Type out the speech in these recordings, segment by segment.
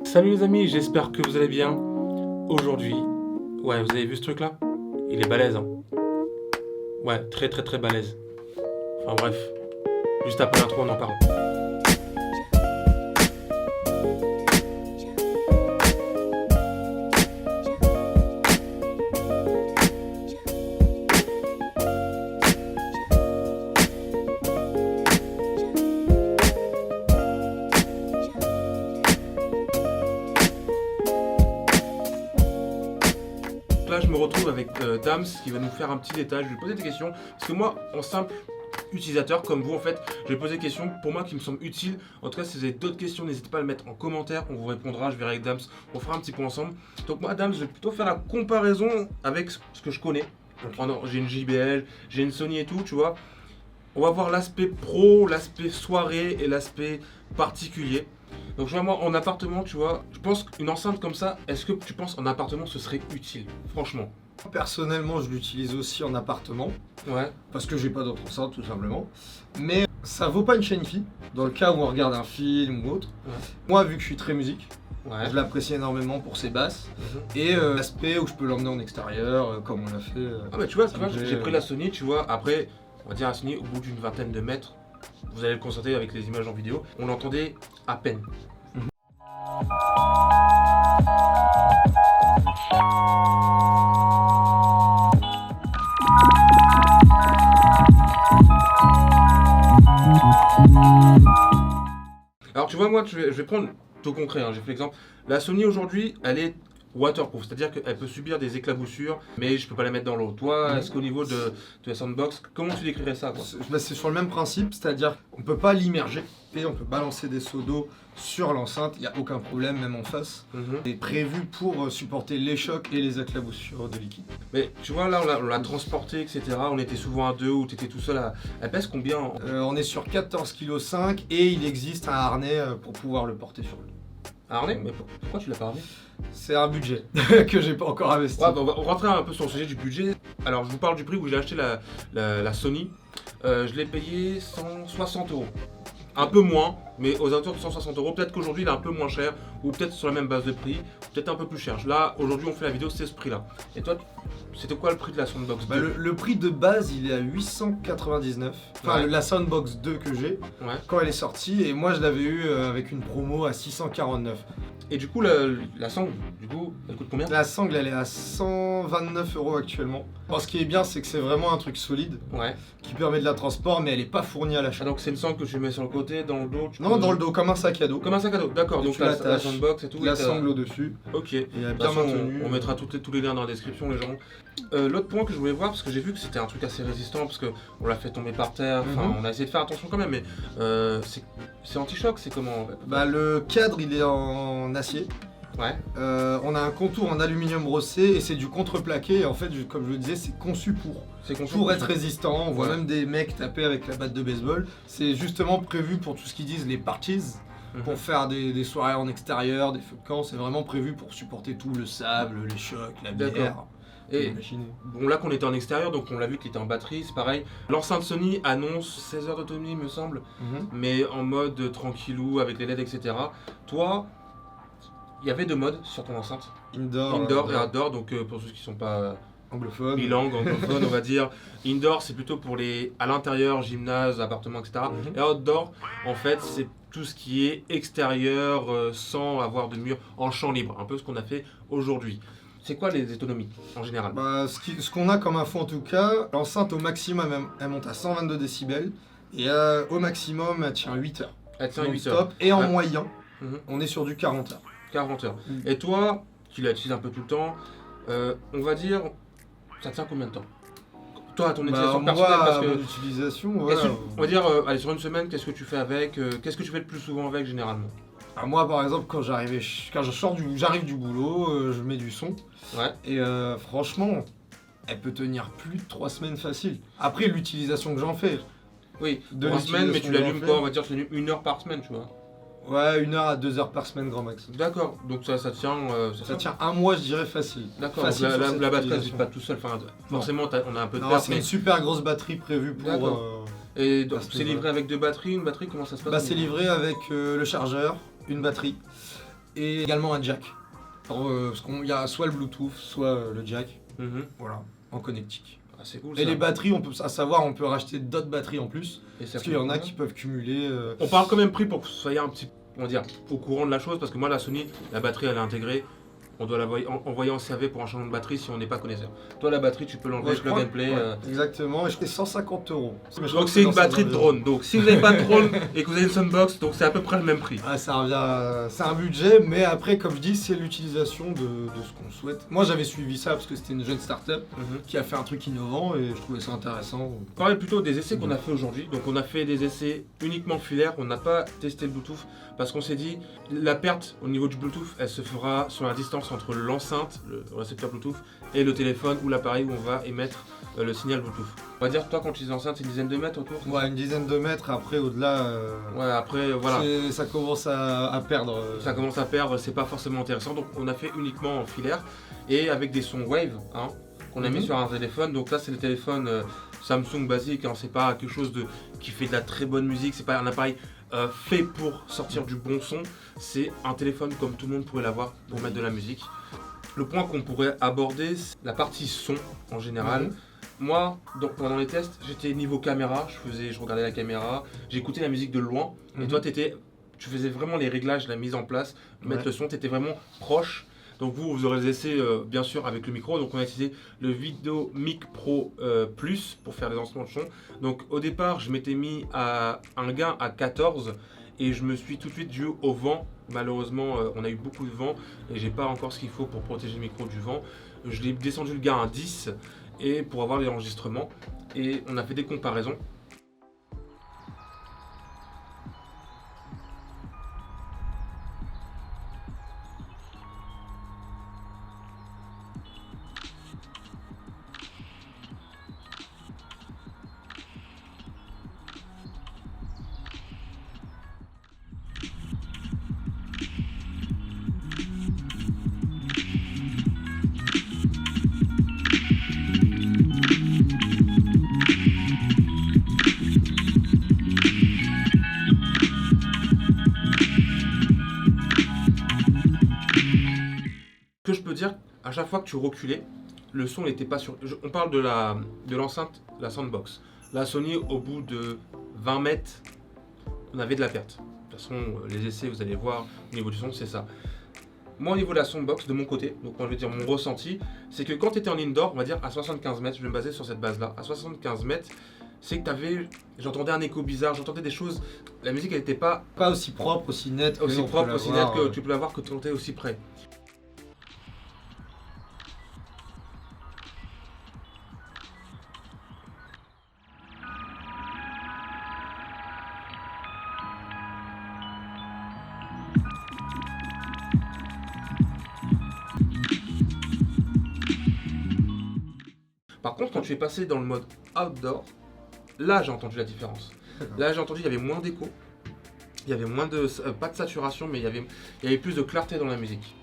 Salut les amis, j'espère que vous allez bien. Aujourd'hui, ouais, vous avez vu ce truc là? Il est balèze, hein. Ouais, très très très balèze. Enfin bref, juste après l'intro on en parle. Là je me retrouve avec Dams qui va nous faire un petit détail, je vais lui poser des questions parce que moi en simple utilisateur comme vous en fait, je vais poser des questions pour moi qui me semblent utiles. En tout cas si vous avez d'autres questions n'hésitez pas à le mettre en commentaire, on vous répondra, je verrai avec Dams, on fera un petit point ensemble. Donc moi Dams je vais plutôt faire la comparaison avec ce que je connais. Donc j'ai une JBL, j'ai une Sony et tout tu vois. On va voir l'aspect pro, l'aspect soirée et l'aspect particulier. Donc je vois moi en appartement tu vois, je pense qu'une enceinte comme ça, est-ce que tu penses en appartement ce serait utile, franchement? Personnellement, je l'utilise aussi en appartement, Ouais. parce que j'ai pas d'autre enceinte tout simplement. Mais ça vaut pas une chaîne fi, dans le cas où on regarde un film ou autre. Ouais. Moi, vu que je suis très musique, Ouais. je l'apprécie énormément pour ses basses. Mhm. Et l'aspect où je peux l'emmener en extérieur, comme on l'a fait. Ah bah tu vois, ça me plaît, j'ai pris la Sony, tu vois, après, on va dire la Sony, au bout d'une vingtaine de mètres, vous allez le constater avec les images en vidéo, on l'entendait à peine. Alors tu vois, moi, je vais prendre tout concret, hein, j'ai fait l'exemple. La Sony aujourd'hui, elle est waterproof, c'est-à-dire qu'elle peut subir des éclaboussures, mais je peux pas la mettre dans l'eau. Toi, est-ce qu'au niveau de la soundbox, comment tu décrirais ça quoi? C'est sur le même principe, c'est-à-dire qu'on peut pas l'immerger et on peut balancer des seaux d'eau sur l'enceinte, il n'y a aucun problème, même en face. Mhm. C'est prévu pour supporter les chocs et les éclaboussures de liquide. Mais tu vois, là, on l'a transporté, etc. On était souvent à deux ou tu étais tout seul à... Elle pèse combien On est sur 14,5 kg et il existe un harnais pour pouvoir le porter sur lui. Harnais? Mais pourquoi tu l'as pas harnais? C'est un budget que j'ai pas encore investi. Ouais, bah, on va rentrer un peu sur le sujet du budget. Alors, je vous parle du prix où j'ai acheté la Sony. Je l'ai payé 160 €. Un peu moins, mais aux alentours de 160 €. Peut-être qu'aujourd'hui il est un peu moins cher, ou peut-être sur la même base de prix, ou peut-être un peu plus cher. Là, aujourd'hui, on fait la vidéo, c'est ce prix-là. Et toi, c'était quoi le prix de la Soundbox 2? Le prix de base il est à 899. Enfin, Ouais. la Soundbox 2 que j'ai Ouais. quand elle est sortie, et moi je l'avais eu avec une promo à 649. Et du coup, la Sound, du coup, elle coûte combien? La sangle elle est à 129 € actuellement. Alors, ce qui est bien, c'est que c'est vraiment un truc solide Ouais. qui permet de la transport, mais elle est pas fournie à Ah, l'achat. donc c'est une Sound que tu mets sur le côté, dans le dos Non, dans le dos, comme un sac à dos. Comme un sac à dos, d'accord. Et Donc tu la l'attaches. Soundbox et tout. La et t'as- sangle au-dessus. Ok. Et De toute bien façon, maintenue. on mettra tous les liens dans la description, les gens. L'autre point que je voulais voir, parce que j'ai vu que c'était un truc assez résistant, parce qu'on l'a fait tomber par terre, enfin, on a essayé de faire attention quand même, mais c'est anti-choc, c'est comment? Bah, le cadre il est en acier. Ouais. On a un contour en aluminium brossé et c'est du contreplaqué. Et en fait, comme je le disais, c'est conçu C'est conçu pour être résistant. On voit Ouais. même des mecs taper avec la batte de baseball. C'est justement prévu pour tout ce qu'ils disent les parties, Mhm. pour faire des soirées en extérieur, des feux de camp. C'est vraiment prévu pour supporter tout le sable, les chocs, la bière. D'accord. Et Imaginez. bon, là qu'on était en extérieur, donc on l'a vu qu'il était en batterie, c'est pareil. L'enceinte Sony annonce 16 heures d'autonomie, me semble, mais en mode tranquillou, avec les LED, etc. Toi, il y avait deux modes sur ton enceinte, Indoor et Outdoor, donc pour ceux qui sont pas anglophone. bilingues, anglophones, on va dire. Indoor, c'est plutôt pour les à l'intérieur, gymnase, appartement, etc. Mhm. Et Outdoor, en fait, c'est tout ce qui est extérieur, sans avoir de mur, en champ libre, un peu ce qu'on a fait aujourd'hui. C'est quoi les autonomies en général? Bah, ce qu'on a comme info en tout cas, l'enceinte au maximum elle monte à 122 décibels et au maximum elle tient 8 heures. Elle tient 8 Non-stop. heures. Et en Ouais. moyen, Mhm. on est sur du 40 heures. 40 heures. Mm. Et toi, tu l'utilises un peu tout le temps, on va dire, ça tient combien de temps? Toi, à ton utilisation personnelle, parce que... mon utilisation, Qu'est-ce voilà. que- on va dire, allez, sur une semaine, qu'est-ce que tu fais avec? Qu'est-ce que tu fais le plus souvent avec, généralement? Ah, moi, par exemple, quand j'arrive du boulot, je mets du son. Ouais. Et franchement, elle peut tenir plus de 3 semaines facile. Après, l'utilisation que j'en fais. Oui, De 3 semaines, mais tu l'utilisation l'allumes que quoi? j'en On va dire, tu l'allumes 1 heure par semaine, tu vois. Ouais, 1 heure à 2 heures par semaine grand max. D'accord, donc ça tient. Ça tient un mois, je dirais, facile. D'accord, donc Facile sur cette la batterie elle ne utilisation. vit pas tout seul. Enfin, forcément, on a un peu de Non, perte, c'est mais. une super grosse batterie prévue pour. D'accord. Et donc, à ce c'est niveau-là. livré avec 2 batteries, une batterie, comment ça se passe? Bah, c'est livré avec le chargeur, une batterie et également un jack. Parce qu'il y a soit le Bluetooth, soit le jack. Mhm. Voilà, en connectique. Ah, c'est cool Et ça. les batteries, on peut racheter d'autres batteries en plus. Et ça Parce fait qu'il y en a combien? qui peuvent cumuler. On parle quand même prix pour que vous soyez un petit, on va dire, au courant de la chose, parce que moi la Sony, la batterie elle est intégrée, on doit envoyer en CAV pour un changement de batterie si on n'est pas connaisseur. Toi la batterie tu peux l'enlever, Ouais, je plug crois and play. ouais, exactement, et je paie 150 €. Donc c'est une batterie de drone. Donc si vous n'avez pas de drone et que vous avez une Soundbox, donc c'est à peu près le même prix. Ah, ça revient. C'est un budget, mais après, comme je dis, c'est l'utilisation de ce qu'on souhaite. Moi, j'avais suivi ça parce que c'était une jeune start-up Mhm. qui a fait un truc innovant et je trouvais ça intéressant. Parler plutôt des essais qu'on a fait aujourd'hui. Donc on a fait des essais uniquement filaires, on n'a pas testé le Bluetooth parce qu'on s'est dit la perte au niveau du Bluetooth, elle se fera sur la distance entre l'enceinte, le récepteur Bluetooth, et le téléphone ou l'appareil où on va émettre le signal Bluetooth. On va dire toi quand tu utilises l'enceinte, c'est une dizaine de mètres autour. Ouais, une dizaine de mètres. Après, au-delà, Ouais, après voilà. ça commence à perdre. Ça commence à perdre, c'est pas forcément intéressant. Donc on a fait uniquement en filaire et avec des sons Wave hein, qu'on a mis Mhm. sur un téléphone. Donc là c'est le téléphone Samsung basique, hein, c'est pas quelque chose qui fait de la très bonne musique, c'est pas un appareil fait pour sortir du bon son. C'est un téléphone comme tout le monde pourrait l'avoir pour mettre de la musique. Le point qu'on pourrait aborder, c'est la partie son en général. Mhm. Moi, donc, pendant les tests, j'étais niveau caméra, je regardais la caméra, j'écoutais la musique de loin, et Mhm. toi, tu faisais vraiment les réglages, la mise en place, mettre Ouais. le son, tu étais vraiment proche. Donc vous aurez les essais bien sûr avec le micro. Donc on a utilisé le Video Mic Pro Plus pour faire les lancements de son. Donc au départ, je m'étais mis à un gain à 14 et je me suis tout de suite dû au vent. Malheureusement, on a eu beaucoup de vent et j'ai pas encore ce qu'il faut pour protéger le micro du vent. Je l'ai descendu le gain à 10 et pour avoir les enregistrements et on a fait des comparaisons. Que je peux dire, à chaque fois que tu reculais, le son n'était pas sur. On parle de l'enceinte, la Soundbox. La Sony, au bout de 20 mètres, on avait de la perte. De toute façon, les essais, vous allez voir, au niveau du son, c'est ça. Moi, au niveau de la Soundbox, de mon côté, donc moi je vais dire mon ressenti, c'est que quand tu étais en indoor, on va dire à 75 mètres, je vais me baser sur cette base-là, à 75 mètres, c'est que j'entendais un écho bizarre, j'entendais des choses, la musique elle n'était pas Pas aussi propre, aussi nette, aussi on peut propre, aussi nette l'avoir, que tu peux l'avoir que tu étais aussi près. Par contre, quand tu es passé dans le mode outdoor, là j'ai entendu la différence. D'accord. Là j'ai entendu, il y avait moins d'écho, il y avait moins de. Pas de saturation, mais il y avait plus de clarté dans la musique.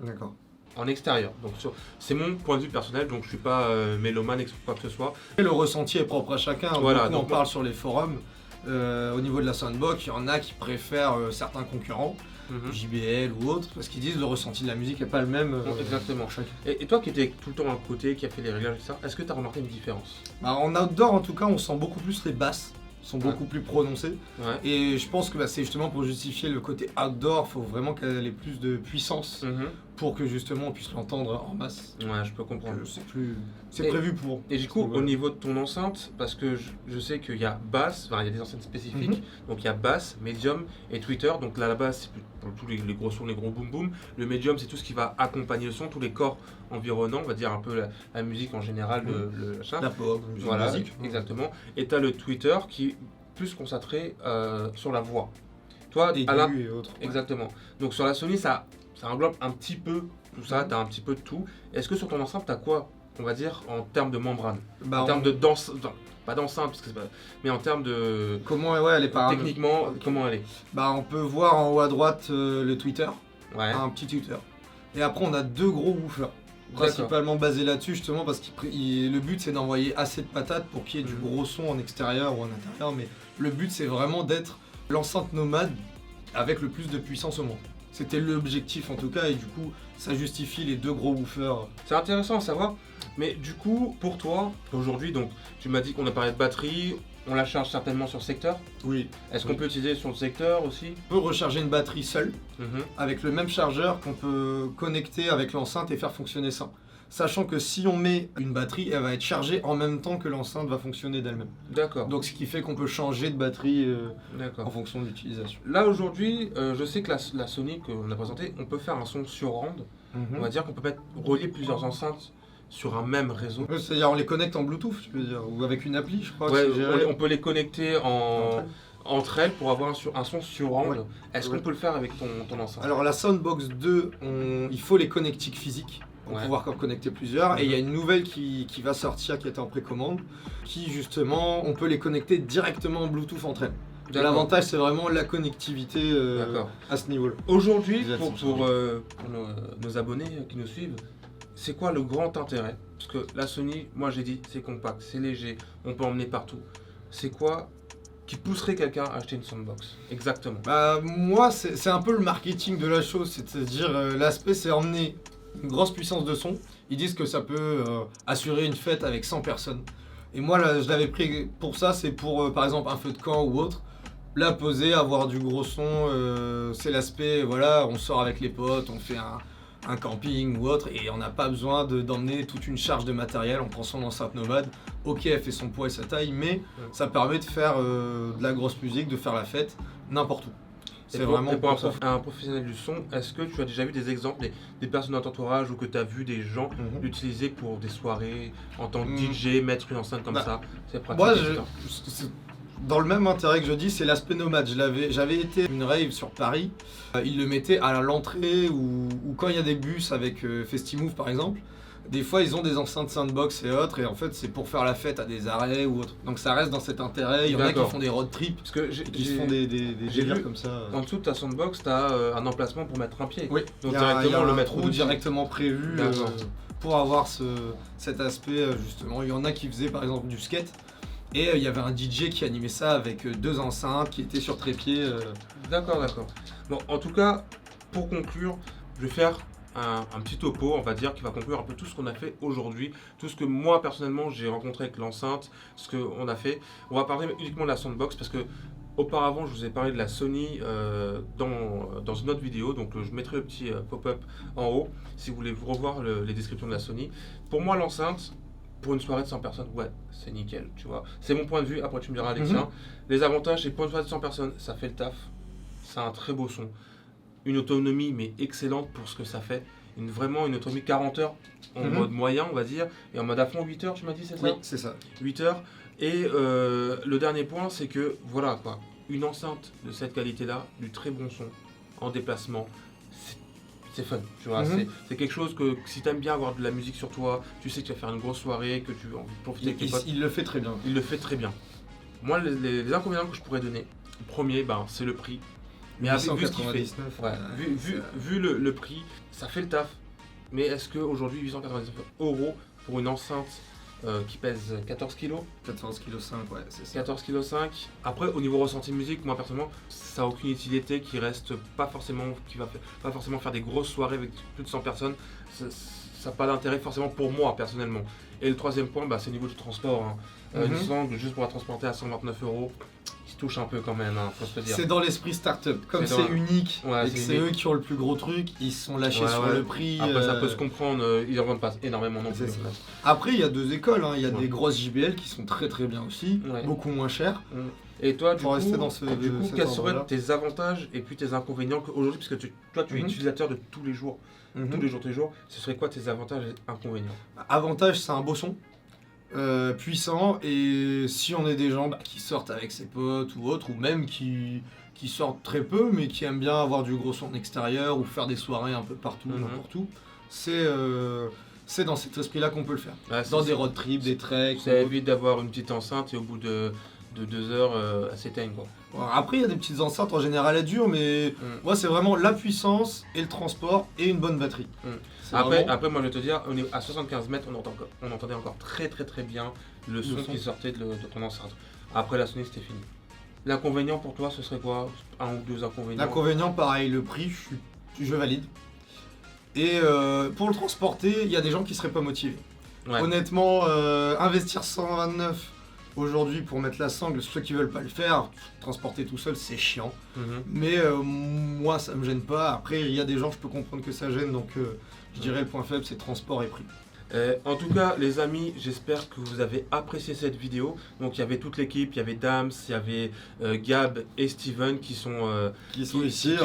D'accord. En extérieur. Donc c'est mon point de vue personnel, donc je suis pas mélomane ou quoi que ce soit. Et le ressenti est propre à chacun. Voilà, Beaucoup donc on parle sur les forums. Au niveau de la Soundbox, il y en a qui préfèrent certains concurrents, Mhm. JBL ou autres, parce qu'ils disent le ressenti de la musique n'est pas le même. Exactement. pour chacun. Et toi qui étais tout le temps à côté, qui a fait les réglages et ça, est-ce que tu as remarqué une différence? Bah, en outdoor, en tout cas, on sent beaucoup plus les basses, sont Ouais. beaucoup plus prononcées. Ouais. Et je pense que bah, c'est justement pour justifier le côté outdoor, il faut vraiment qu'elle ait plus de puissance Mhm. pour que justement on puisse l'entendre en masse. Ouais, je peux comprendre. C'est Et- prévu pour. Et du coup, Voilà. au niveau de ton enceinte, parce que je sais qu'il y a basse, enfin il y a des enceintes spécifiques, Mhm. donc il y a basse, medium et tweeter. Donc là, la basse, c'est pour tous les gros sons, les gros boom boom. Le medium, c'est tout ce qui va accompagner le son, tous les corps environnants, on va dire un peu la musique en général, le machin. La pop, la musique Voilà, basique. exactement. Et tu as le tweeter qui est plus concentré sur la voix. Toi, Aigu Alain, et autres. Ouais. exactement. Donc sur la Sony, ça ça englobe un petit peu tout ça, tu as un petit peu de tout. Est-ce que sur ton enceinte, tu as quoi, on va dire, en termes de membrane, en termes de danse, enfin, pas d'enceinte, parce que c'est pas, mais en termes de... Comment elle est Techniquement, comment elle est? On peut voir en haut à droite le Twitter, Ouais. un petit Twitter. Et après, on a 2 gros woofers. Principalement basés là-dessus, justement, parce que le but, c'est d'envoyer assez de patates pour qu'il y ait du gros son en extérieur ou en intérieur. Mais le but, c'est vraiment d'être l'enceinte nomade avec le plus de puissance au monde. C'était l'objectif, en tout cas, et du coup, ça justifie les 2 gros woofers. C'est intéressant à savoir, mais du coup, pour toi, aujourd'hui, donc, tu m'as dit qu'on a parlé de batterie, on la charge certainement sur secteur. Oui. Est-ce qu'on peut utiliser sur le secteur aussi? On peut recharger une batterie seule, Mhm. avec le même chargeur qu'on peut connecter avec l'enceinte et faire fonctionner ça. Sachant que si on met une batterie, elle va être chargée en même temps que l'enceinte va fonctionner d'elle-même. D'accord. Donc ce qui fait qu'on peut changer de batterie en D'accord. fonction de l'utilisation. Là aujourd'hui, je sais que la Sony qu'on a présentée, on peut faire un son surround. On va dire qu'on peut relier plusieurs enceintes sur un même réseau. C'est-à-dire on les connecte en Bluetooth, tu veux dire, ou avec une appli, je crois. Ouais, que c'est géré. on peut les connecter entre elles pour avoir un son surround. Ouais. Est-ce qu'on peut le faire avec ton enceinte? Alors la Soundbox 2, il faut les connectiques physiques pour Ouais. pouvoir en connecter plusieurs. Et il y a une nouvelle qui va sortir, qui est en précommande, qui justement, on peut les connecter directement en Bluetooth entre elles. D'accord. L'avantage, c'est vraiment la connectivité D'accord. à ce niveau-là. Aujourd'hui, Ils pour nos abonnés qui nous suivent, c'est quoi le grand intérêt? Parce que la Sony, moi j'ai dit, c'est compact, c'est léger, on peut emmener partout. C'est quoi qui pousserait quelqu'un à acheter une Soundbox? Exactement. Moi, c'est un peu le marketing de la chose, c'est-à-dire l'aspect, c'est emmener une grosse puissance de son. Ils disent que ça peut assurer une fête avec 100 personnes. Et moi, là, je l'avais pris pour ça, c'est pour par exemple un feu de camp ou autre. Là, poser, avoir du gros son, c'est l'aspect, voilà, on sort avec les potes, on fait un camping ou autre, et on n'a pas besoin d'emmener toute une charge de matériel, on prend son enceinte nomade, ok, elle fait son poids et sa taille, mais ça permet de faire de la grosse musique, de faire la fête, n'importe où. C'est vraiment pour pour ça. un professionnel du son, est-ce que tu as déjà vu des exemples, des personnes dans ton entourage ou que tu as vu des gens l'utiliser pour des soirées en tant que DJ, mettre une enceinte comme ça? C'est pratique. Moi, dans le même intérêt que je dis, c'est l'aspect nomade. J'avais été à une rave sur Paris, ils le mettaient à l'entrée ou quand il y a des bus avec Festimove par exemple. Des fois, ils ont des enceintes Soundbox et autres, et en fait, c'est pour faire la fête à des arrêts ou autre. Donc ça reste dans cet intérêt. Il y en a qui font des road trips, Parce que qui se font des délires vu comme ça. en dessous de ta Soundbox, tu as un emplacement pour mettre un pied. Oui, Donc il y a directement le un mettre trou au-dessus. directement prévu D'accord. pour avoir cet aspect justement. Il y en a qui faisaient par exemple du skate. Et il y avait un DJ qui animait ça avec 2 enceintes qui étaient sur trépied. D'accord, d'accord. Bon, en tout cas, pour conclure, je vais faire un petit topo, on va dire, qui va conclure un peu tout ce qu'on a fait aujourd'hui, tout ce que moi, personnellement, j'ai rencontré avec l'enceinte, ce qu'on a fait. On va parler uniquement de la Soundbox, parce que auparavant, je vous ai parlé de la Sony dans une autre vidéo, donc je mettrai le petit pop-up en haut, si vous voulez revoir les descriptions de la Sony. Pour moi, l'enceinte, pour une soirée de 100 personnes, ouais, c'est nickel, tu vois. C'est mon point de vue, après tu me diras les tiens. Les avantages, c'est pour une soirée de 100 personnes, ça fait le taf, c'est un très beau son. Une autonomie, mais excellente pour ce que ça fait. Vraiment une autonomie 40 heures en mode moyen, on va dire, et en mode à fond 8 heures, tu m'as dit, c'est ça? Oui, c'est ça. 8 heures. Et le dernier point, c'est que, voilà, quoi, une enceinte de cette qualité-là, du très bon son, en déplacement, c'est fun, tu vois, c'est quelque chose que si t'aimes bien avoir de la musique sur toi, tu sais que tu vas faire une grosse soirée, que tu veux envie de profiter avec tes potes. Il le fait très bien. Il le fait très bien. Moi, les inconvénients que je pourrais donner, le premier, c'est le prix. Mais vu ce qu'il fait, vu le prix, ça fait le taf. Mais est-ce qu'aujourd'hui, 899 € pour une enceinte qui pèse 14 kg 14,5 kg, ouais, c'est ça. 14,5 kg. Après, au niveau ressenti musique, moi personnellement, ça n'a aucune utilité qui va pas forcément faire des grosses soirées avec plus de 100 personnes. Ça n'a pas d'intérêt forcément pour moi personnellement. Et le troisième point, c'est au niveau du transport. Une sangle juste pour la transporter à 129 €, qui touche un peu quand même, faut se le dire. C'est dans l'esprit startup. Comme c'est unique et que c'est eux qui ont le plus gros truc, ils se sont lâchés sur le prix. Après, ça peut se comprendre, ils en vendent pas énormément non plus. Après, il y a 2 écoles. Il y a des grosses JBL qui sont très très bien aussi, beaucoup moins chères. Et toi, du coup, quels ordre-là. seraient tes avantages et puis tes inconvénients aujourd'hui, puisque toi, tu es utilisateur de tous les jours, tous les jours, ce serait quoi tes avantages et inconvénients? Avantage, c'est un beau son. puissant, et si on est des gens qui sortent avec ses potes ou autres, ou même qui sortent très peu mais qui aiment bien avoir du gros son en extérieur ou faire des soirées un peu partout, n'importe où, c'est dans cet esprit-là qu'on peut le faire. Ouais, Dans des road trips, des treks. Ça évite d'avoir une petite enceinte et au bout de 2 heures, elle s'éteigne quoi. Bon, après, il y a des petites enceintes, en général, elles durent, mais moi, c'est vraiment la puissance et le transport et une bonne batterie. Après, moi, je vais te dire, on est à 75 mètres, on entendait encore très bien le son qui sortait de ton enceinte. Après la Sony, c'était fini. L'inconvénient pour toi, ce serait quoi? Un ou deux inconvénients? L'inconvénient, pareil, le prix, je valide. Et pour le transporter, il y a des gens qui seraient pas motivés. Ouais. Honnêtement, investir 129 aujourd'hui pour mettre la sangle, ceux qui veulent pas le faire, transporter tout seul, c'est chiant. Mais moi, ça me gêne pas. Après, il y a des gens, je peux comprendre que ça gêne, donc je dirais le point faible, c'est transport et prix. En tout cas, les amis, j'espère que vous avez apprécié cette vidéo. Donc, il y avait toute l'équipe, il y avait Dams, il y avait Gab et Steven qui sont ici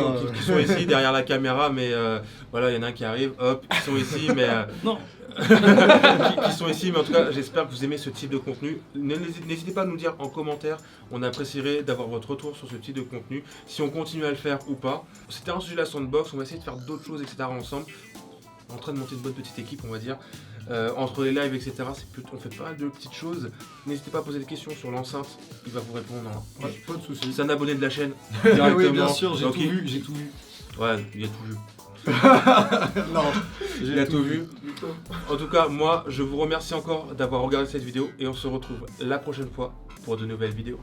derrière la caméra, mais voilà, il y en a un qui arrive, hop, ils sont ici, mais non. qui sont ici, mais en tout cas, j'espère que vous aimez ce type de contenu. N'hésitez pas à nous dire en commentaire, on apprécierait d'avoir votre retour sur ce type de contenu, si on continue à le faire ou pas. C'était un sujet de la Soundbox, on va essayer de faire d'autres choses, etc. ensemble. On est en train de monter une bonne petite équipe, on va dire. Entre les lives, etc., on fait pas mal de petites choses. N'hésitez pas à poser des questions sur l'enceinte, il va vous répondre. Ouais, pas de soucis. C'est un abonné de la chaîne. Oui, bien sûr, j'ai tout vu. Ouais, il a tout vu. Non, il a tout vu. En tout cas, moi, je vous remercie encore d'avoir regardé cette vidéo et on se retrouve la prochaine fois pour de nouvelles vidéos.